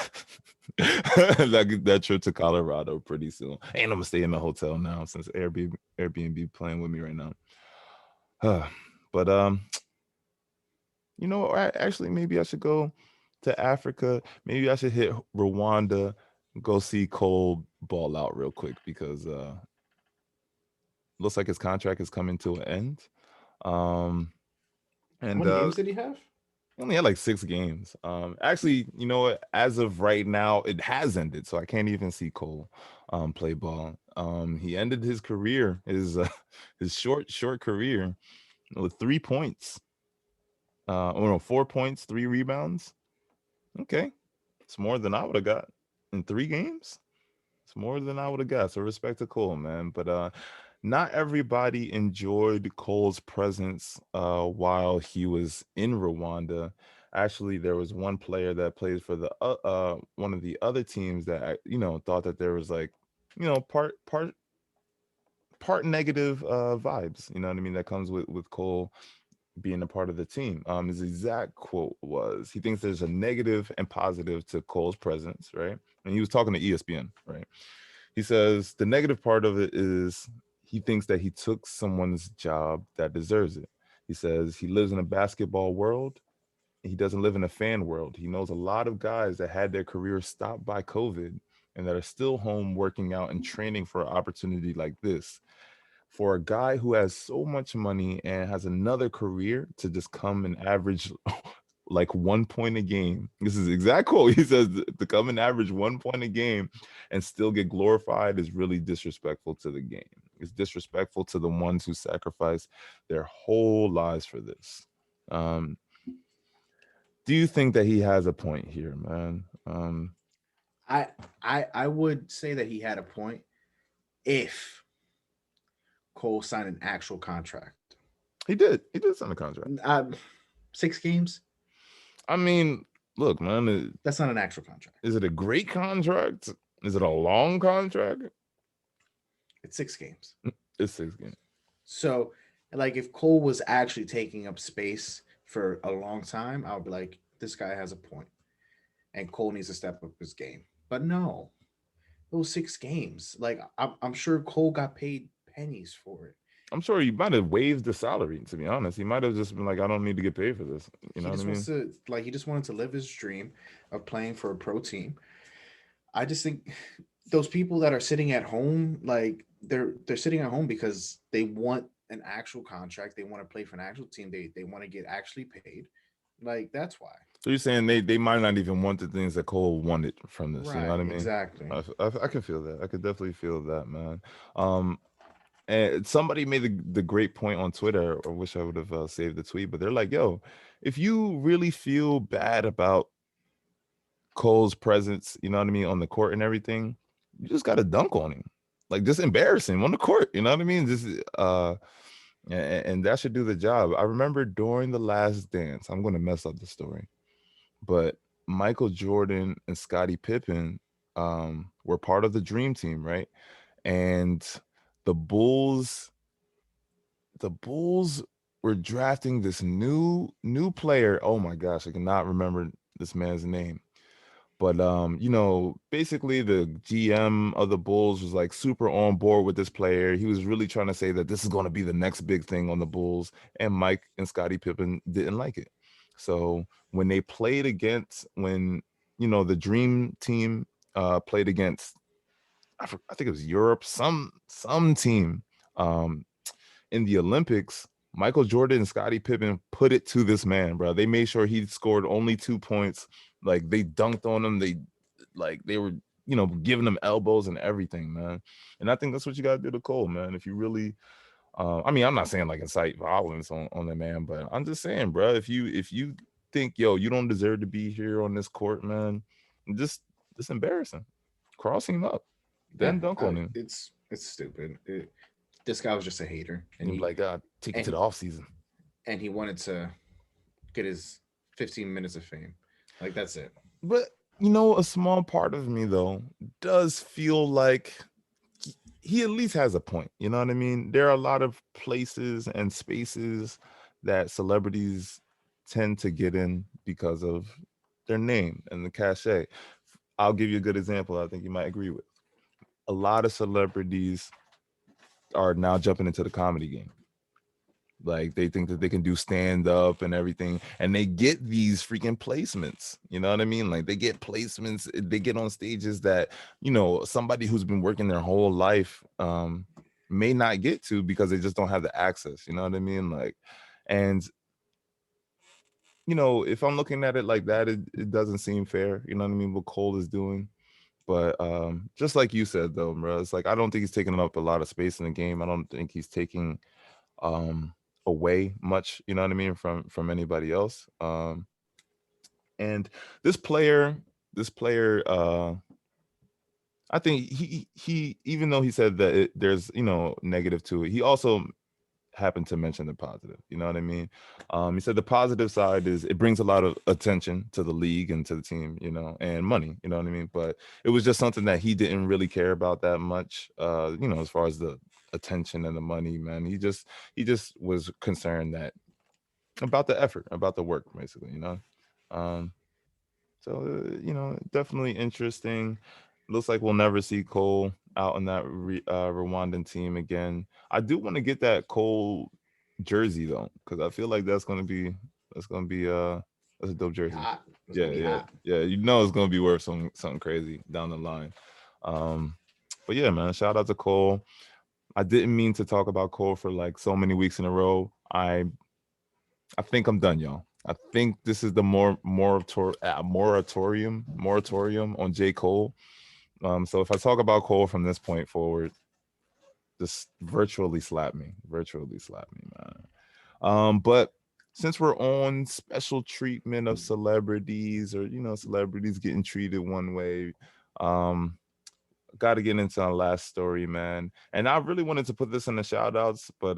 That trip to Colorado pretty soon. And I'm gonna stay in the hotel now since Airbnb playing with me right now. But actually, maybe I should go to Africa. Maybe I should hit Rwanda, go see Cole ball out real quick because looks like his contract is coming to an end. Um, how and many games did he have? he only had like 6 games. Actually, you know what? As of right now, it has ended, so I can't even see Cole play ball. He ended his career, his short career with 3 points. Oh no, 4 points, 3 rebounds. Okay, it's more than I would have got in 3 games. It's more than I would have got. So respect to Cole, man. But not everybody enjoyed Cole's presence while he was in Rwanda. Actually, there was one player that plays for the one of the other teams that thought that there was like part negative vibes. You know what I mean? That comes with Cole being a part of the team. His exact quote was, he thinks there's a negative and positive to Cole's presence, right? And he was talking to ESPN, right? He says the negative part of it is he thinks that he took someone's job that deserves it. He says he lives in a basketball world. He doesn't live in a fan world. He knows a lot of guys that had their careers stopped by COVID and that are still home working out and training for an opportunity like this. For a guy who has so much money and has another career to just come and average like 1 point a game. This is exact quote. He says to come and average 1 point a game and still get glorified is really disrespectful to the game. It's disrespectful to the ones who sacrifice their whole lives for this. Um, do you think that he has a point here, man? I I would say that he had a point if Cole signed an actual contract. He did. He did sign a contract. 6 games. I mean, look, man, That's not an actual contract. is it a great contract? Is it a long contract? It's 6 games. It's 6 games. So, like, if Cole was actually taking up space for a long time, I would be like, this guy has a point, and Cole needs to step up his game. But no, those 6 games, like, I'm sure Cole got paid pennies for it. I'm sure he might have waived the salary, to be honest. He might have just been like, I don't need to get paid for this. You know He what I just wants mean? to, like, he just wanted to live his dream of playing for a pro team. I just think those people that are sitting at home, like, they're sitting at home because they want an actual contract. They want to play for an actual team. They want to get actually paid. Like, that's why. So you're saying they might not even want the things that Cole wanted from this. You know what Right, I mean? exactly. I can feel that. I could definitely feel that, man. Um, and somebody made the great point on Twitter. I wish I would have saved the tweet, but they're like, "Yo, if you really feel bad about Cole's presence, you know what I mean, on the court and everything, you just got to dunk on him, like just embarrass him on the court. You know what I mean? Just and that should do the job. I remember during the Last Dance. I'm going to mess up the story, but Michael Jordan and Scottie Pippen were part of the Dream Team, right? And the Bulls, the Bulls we're drafting this new player. Oh my gosh, I cannot remember this man's name. But basically the GM of the Bulls was like super on board with this player. He was really trying to say that this is going to be the next big thing on the Bulls, and Mike and Scottie Pippen didn't like it. So when they played against when the Dream Team played against I think it was Europe, some team um in the Olympics, Michael Jordan and Scottie Pippen put it to this man, bro. They made sure he scored only 2 points. Like they dunked on him. They were, giving him elbows and everything, man. And I think that's what you gotta do to Cole, man. If you really I mean, I'm not saying like incite violence on the man, but I'm just saying, bro, if you think, yo, you don't deserve to be here on this court, man, just embarrass him. Cross him up. Yeah, Then dunk on him. it's stupid. This guy was just a hater, And be like, God, take it and to the he off season. and he wanted to get his 15 minutes of fame. Like that's it. But a small part of me though does feel like he at least has a point. You know what I mean? There are a lot of places and spaces that celebrities tend to get in because of their name and the cachet. I'll give you a good example I think you might agree with. A lot of celebrities are now jumping into the comedy game. Like they think that they can do stand up and everything, and they get these freaking placements. You know what I mean? Like they get placements, they get on stages that somebody who's been working their whole life may not get to because they just don't have the access. You know what I mean? Like, and if I'm looking at it like that, it doesn't seem fair. You know what I mean? What Cole is doing. But just like you said though, bro, it's like I don't think he's taking up a lot of space in the game. I don't think he's taking um away much, you know what I mean, from anybody else. And this player I think he even though he said that there's negative to it, he also happened to mention the positive, you know what I mean. He said the positive side is it brings a lot of attention to the league and to the team, and money, you know what I mean. But it was just something that he didn't really care about that much, as far as the attention and the money, man. He just was concerned that about the effort, about the work, basically. Um, definitely interesting. Looks like we'll never see Cole out on that Rwandan team again. I do want to get that Cole jersey though, because I feel like that's gonna be that's a dope Be jersey. hot. It's Yeah, gonna be yeah, hot. yeah. It's gonna be worth something crazy down the line. Um, but yeah, man, shout out to Cole. I didn't mean to talk about Cole for like so many weeks in a row. I think I'm done, y'all. I think this is the moratorium on J. Cole. So if I talk about Cole from this point forward, just virtually slap me, man. But since we're on special treatment of celebrities, or celebrities getting treated one way, um, got to get into our last story, man. And I really wanted to put this in the shout outs, but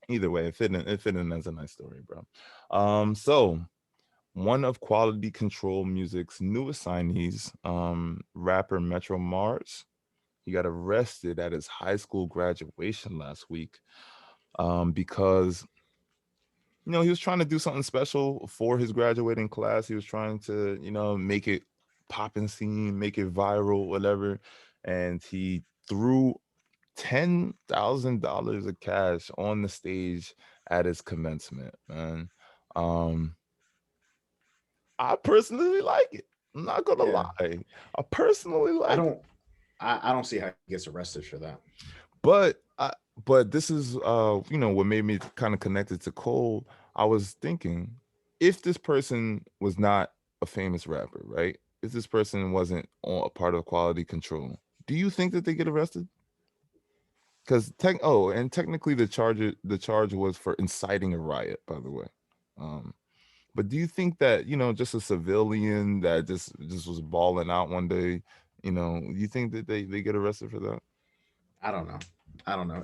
either way, it fit in as a nice story, bro. So one of Quality Control Music's newest signees, rapper Metro Mars, he got arrested at his high school graduation last week, because he was trying to do something special for his graduating class. He was trying to make it pop and scene, make it viral, whatever, and he threw $10,000 of cash on the stage at his commencement, man. Um, I personally like it. I'm not gonna Yeah, lie. I personally I like it. don't. I don't see how he gets arrested for that. But this is what made me kind of connected to Cole. I was thinking, if this person was not a famous rapper, right? If this person wasn't a part of quality control, do you think that they get arrested? Because technically the charge was for inciting a riot, by the way. Um, but do you think that just a civilian that just was balling out one day, you think that they get arrested for that? I don't know. I don't know.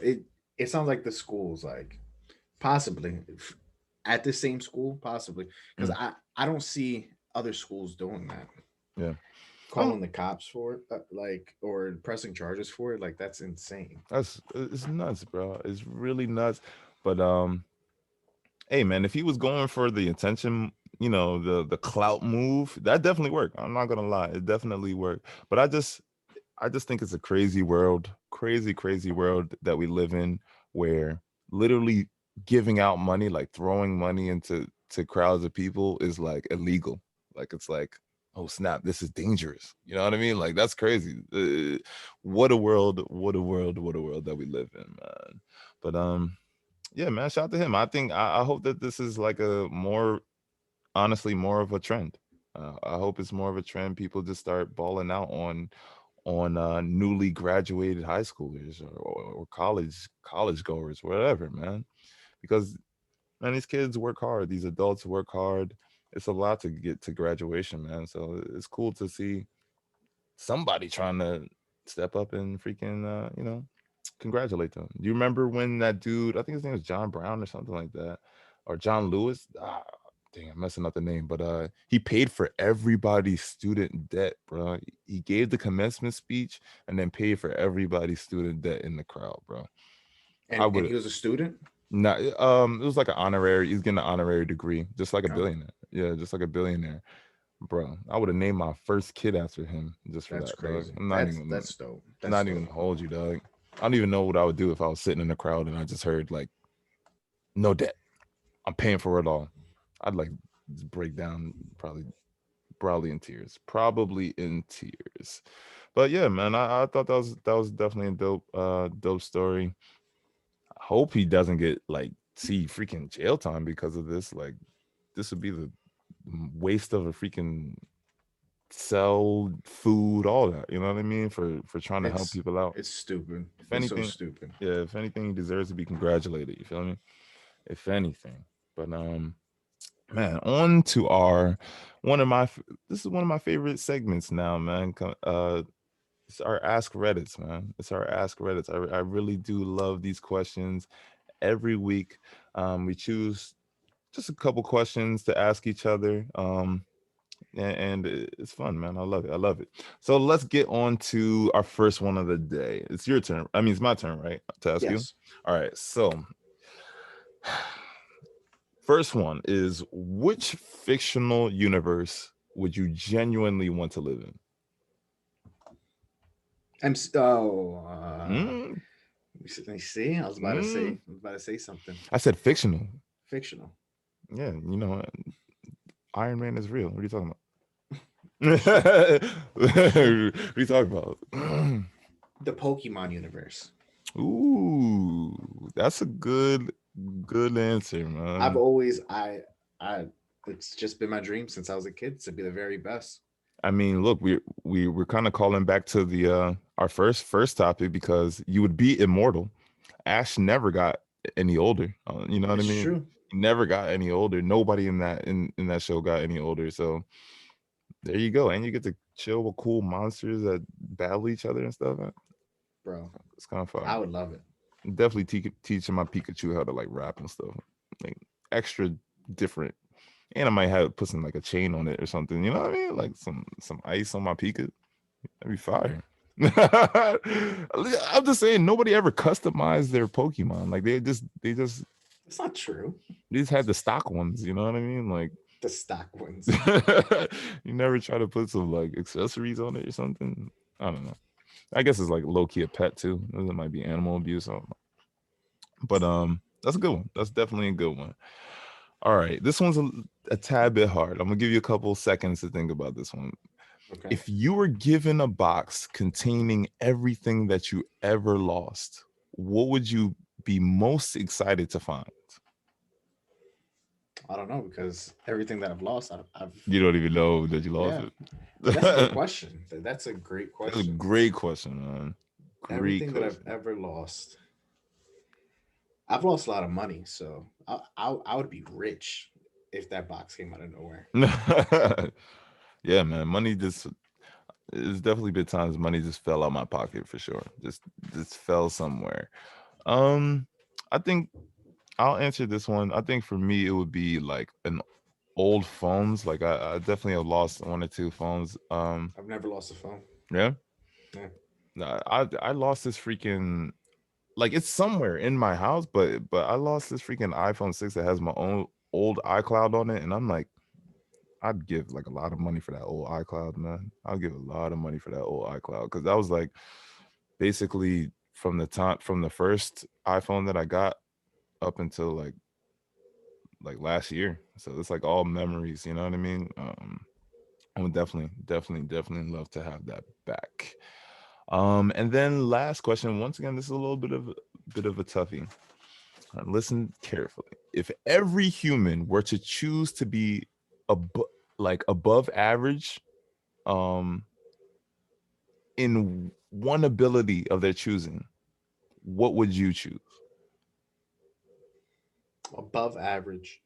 It sounds like the schools like possibly at the same school possibly because Mm, I don't see other schools doing that. yeah. Calling the cops for it, like or pressing charges for it, like that's insane. It's nuts, bro. It's really nuts. But Hey man, if he was going for the attention, the clout move, that definitely worked. I'm not gonna lie, it definitely worked. But I just think it's a crazy world, crazy, crazy world that we live in, where literally giving out money, like throwing money into crowds of people, is like illegal. Like it's like, oh snap, this is dangerous. You know what I mean? Like that's crazy. What a world! What a world! What a world that we live in, man. But yeah, man, shout out to him. I hope that this is like a more, honestly, more of a trend. I hope it's more of a trend. People just start balling out on newly graduated high schoolers, or college goers, whatever, man. Because man, these kids work hard. These adults work hard. It's a lot to get to graduation, man. So it's cool to see somebody trying to step up and freaking congratulate them. Do you remember when that dude, I think his name was John Brown or something like that, or John Lewis? Dang, I'm messing up the name, but he paid for everybody's student debt, bro. He gave the commencement speech and then paid for everybody's student debt in the crowd, bro. I And would he was a student. not. It was like an honorary. He's getting an honorary degree, just like a Okay, billionaire. Yeah, just like a billionaire, bro. I would have named my first kid after him just for that's that, dog. crazy. I'm not even, That's dope. That's not even dope. gonna hold you, dog. I don't even know what I would do if I was sitting in the crowd and I just heard like, no debt. I'm paying for it all. I'd like just break down, probably in tears. Probably in tears. But yeah, man, I thought that was definitely a dope story. I hope he doesn't get like see freaking jail time because of this. Like this would be the waste of a freaking cell, food, all that. You know what I mean? For trying to help It's people out. it's stupid. If It's so anything, stupid. yeah, if anything, he deserves to be congratulated. You feel me? If anything. But man, on to our one of my this is one of my favorite segments now, man. It's our Ask Reddits, man. It's our Ask Reddits. I really do love these questions every week. We choose just a couple questions to ask each other. And it's fun, man. I love it. I love it. So let's get on to our first one of the day. It's your turn. I mean, it's my turn, right? To ask you. Yes. All right. So first one is, which fictional universe would you genuinely want to live Oh, in? let me see. Mm. I was about to say something I said fictional. fictional. Yeah, Iron Man is real. What are you talking That's true. about? What are you talking about? The Pokemon universe. Ooh, that's a good answer, I've man. always I it's just been my dream since I was a kid to be the very best. I mean, look, we're kind of calling back to the our first topic, because you would be immortal. Ash never got any older. You know what I It's mean? true, He never got any older. Nobody in that show got any older. So there you go, and you get to chill with cool monsters that battle each other and stuff. bro. It's kind of fire. I would love it. Definitely teaching my Pikachu how to like rap and stuff, like extra different. And I might have put some like a chain on it or something. You know what I mean? Like some ice on my Pika. That'd be fire. I'm just saying, nobody ever customized their Pokemon. Like It's not true. they just had the stock ones. You know what I mean? Like The stock ones. you never try to put some like accessories on it or something. I don't know. I guess it's like low key a pet too. It might be animal abuse. I don't know. But that's a good one. That's definitely a good one. All right, this one's a tad bit hard. I'm gonna give you a couple seconds to think about this one. Okay. If you were given a box containing everything that you ever lost, what would you be most excited to find? I don't know because everything that I've lost, I've You don't even know that you lost yeah. it. But that's a good That's question. That's a great a question. great question, man. Great Everything that I've question. ever lost, I've lost a lot of money, so I would be rich if that box came out of nowhere. Yeah, man. Money just it's definitely been times money just fell out my pocket for sure. Just fell somewhere. Um, I think I'll answer this one. I think for me it would be like an old phones. Like I definitely have lost one or two phones. I've never lost a phone. Yeah. Yeah. Nah, I lost this freaking. like it's somewhere in my house, but I lost this freaking iPhone 6 that has my own old iCloud on it, and I'm like, I'd give like a lot of money for that old iCloud, man. I'll give a lot of money for that old iCloud because that was like basically from the first iPhone that I got up until like last year. So it's like all memories, you know what I mean? I would definitely love to have that back. And then last question. Once again, this is a little bit of a toughie. Listen carefully. If every human were to choose to be abo- like above average, um, in one ability of their choosing, what would you choose? Above average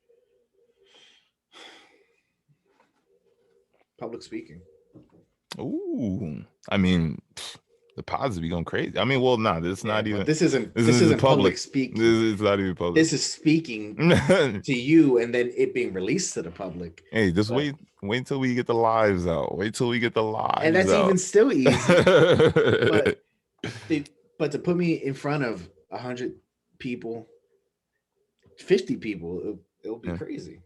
public speaking. Ooh, I mean, the pods would be going crazy. I mean, well, nah, this is Yeah, not but even. this isn't This this is isn't public. public speaking. This is not even public. This is speaking to you and then it being released to the public. Hey, just But wait until we get the lives out. Wait till we get the and lives that's even out. still easy. But they, but to put me in front of 100 people, 50 people, it'll be Yeah. crazy.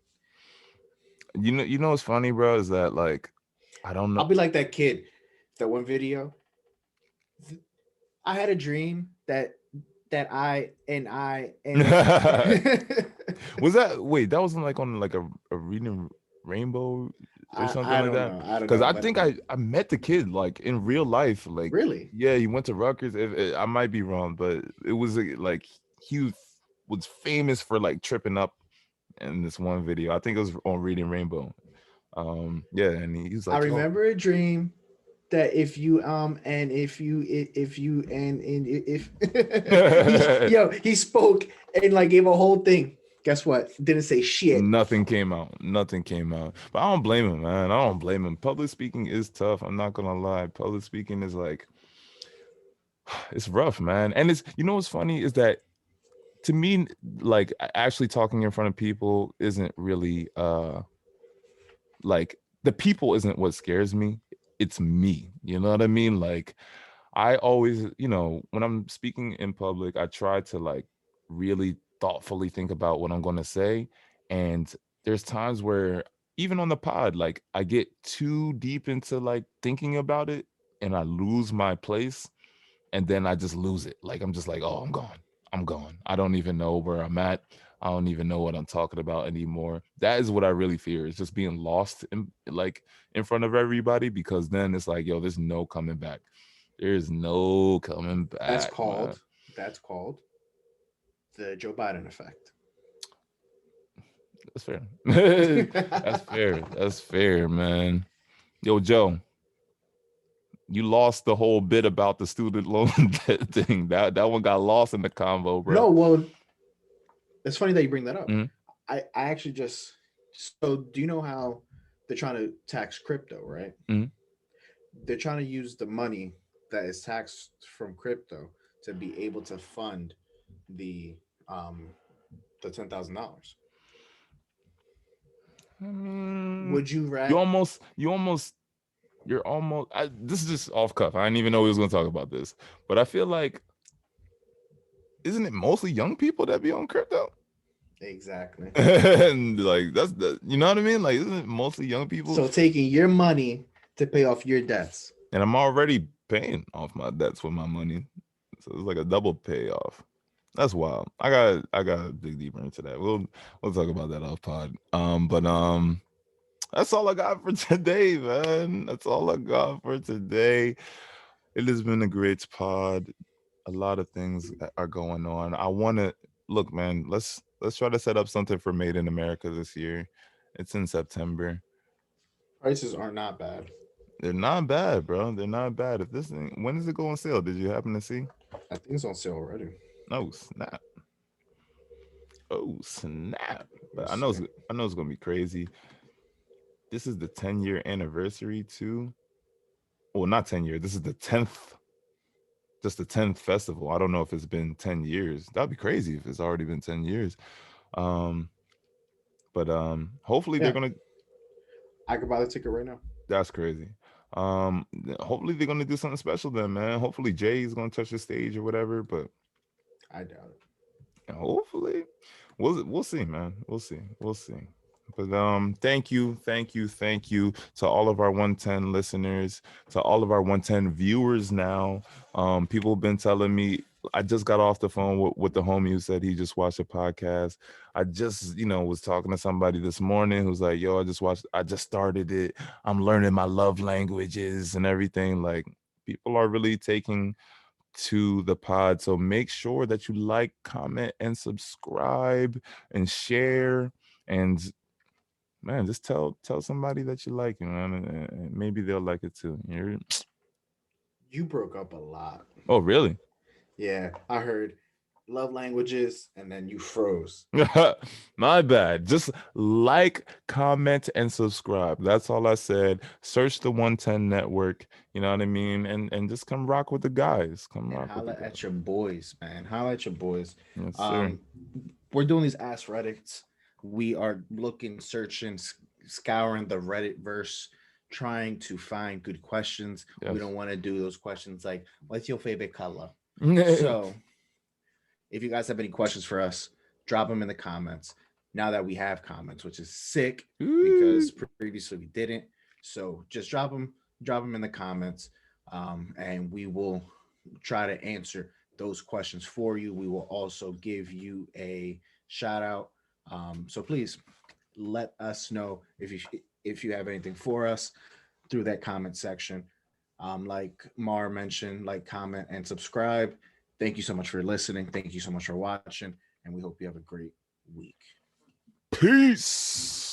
You know what's funny, bro, is that like I don't know. I'll be like that kid, that one video. I had a dream that I Was that wait? That wasn't like on like a reading rainbow or something I like don't that. know. I don't Because know, I but think I met the kid like in real life. Like really, yeah, he went to Rutgers. I might be wrong, but it was like was famous for like tripping up in this one video. I think it was on Reading Rainbow. Yeah, and he's I like, yo, remember a dream that if you and if you and if he spoke and like gave a whole thing. Guess what? Didn't say shit. nothing came out. Nothing came out. But I don't blame him, man. I don't blame him. Public speaking is tough. I'm not gonna lie. Public speaking is like it's rough, man. And it's you know what's funny is that to me, like actually talking in front of people isn't really like the people isn't what scares me. It's me. You know what I mean? Like I always, you know, when I'm speaking in public, I try to like really thoughtfully think about what I'm going to say. And there's times where even on the pod, like I get too deep into like thinking about it and I lose my place and then I just lose it. Like I'm just like, oh, I'm gone. I'm gone. I don't even know where I'm at. I don't even know what I'm talking about anymore. That is what I really fear is just being lost in like in front of everybody because then it's like, yo, there's no coming back. There's no coming That's back, man. called that's called the Joe Biden effect. That's fair. That's fair. That's fair, man. Yo, Joe, you lost the whole bit about the student loan debt thing. That one got lost in the convo, bro. No, well, it's funny that you bring that up. Mm-hmm. I actually just so do you know how they're trying to tax crypto, right? Mm-hmm. They're trying to use the money that is taxed from crypto to be able to fund the um the $10,000. I mean, Would you you rat? almost, you almost, you're almost. This is just off cuff. I didn't even know we was gonna talk about this, but I feel like, isn't it mostly young people that be on crypto? Exactly. And like that's the, you know what I mean? Like, isn't it mostly young people? So taking your money to pay off your debts. And I'm already paying off my debts with my money, so it's like a double payoff. That's wild. I got to dig deeper into that. We'll talk about that off pod. But that's all I got for today, man. That's all I got for today. It has been a great pod. A lot of things are going on. I want to look, man. Let's try to set up something for Made in America this year. It's in September. Prices are not bad. They're not bad, bro. They're not bad. If this thing, when does it go on sale? Did you happen to see? I think it's on sale already. Oh snap! Oh snap! Let me But see. I know it's gonna be crazy. This is the 10-year anniversary too. Well, not 10 year. This is the 10th, just the 10th festival. I don't know if it's been 10 years. That'd be crazy if it's already been 10 years. Um, but hopefully they're Yeah, gonna. I could buy the ticket right now. That's crazy. Hopefully they're gonna do something special then, man. Hopefully Jay's gonna touch the stage or whatever. But I doubt it. Hopefully, we'll see, man. We'll see. But thank you to all of our 110 listeners, to all of our 110 viewers now. People have been telling me. I just got off the phone with the homie who said he just watched a podcast. I just, was talking to somebody this morning who's like, "Yo, I just started it. I'm learning my love languages and everything." Like, people are really taking to the pod. So make sure that you like, comment, and subscribe and share. And man, just tell somebody that you like it, man, and maybe they'll like it too. You broke up a lot. Oh, really? Yeah, I heard love languages, and then you froze. My bad. Just like, comment, and subscribe. That's all I said. Search the 110 network. You know what I mean? And just come rock with the guys. Come And rock with the holla guys. at your boys, man. Holla at your boys. Yes, sir. Um, we're doing these Ask Reddits. We are looking, searching, scouring the Reddit verse, trying to find good questions. We Yes. don't want to do those questions like, "What's your favorite color?" So, if you guys have any questions for us, drop them in the comments. Now that we have comments, which is sick because Ooh. previously we didn't. So just drop them in the comments, and we will try to answer those questions for you. We will also give you a shout out. So please let us know if you have anything for us through that comment section. Like Mar mentioned, like, comment, and subscribe. Thank you so much for listening. Thank you so much for watching, and we hope you have a great week. Peace.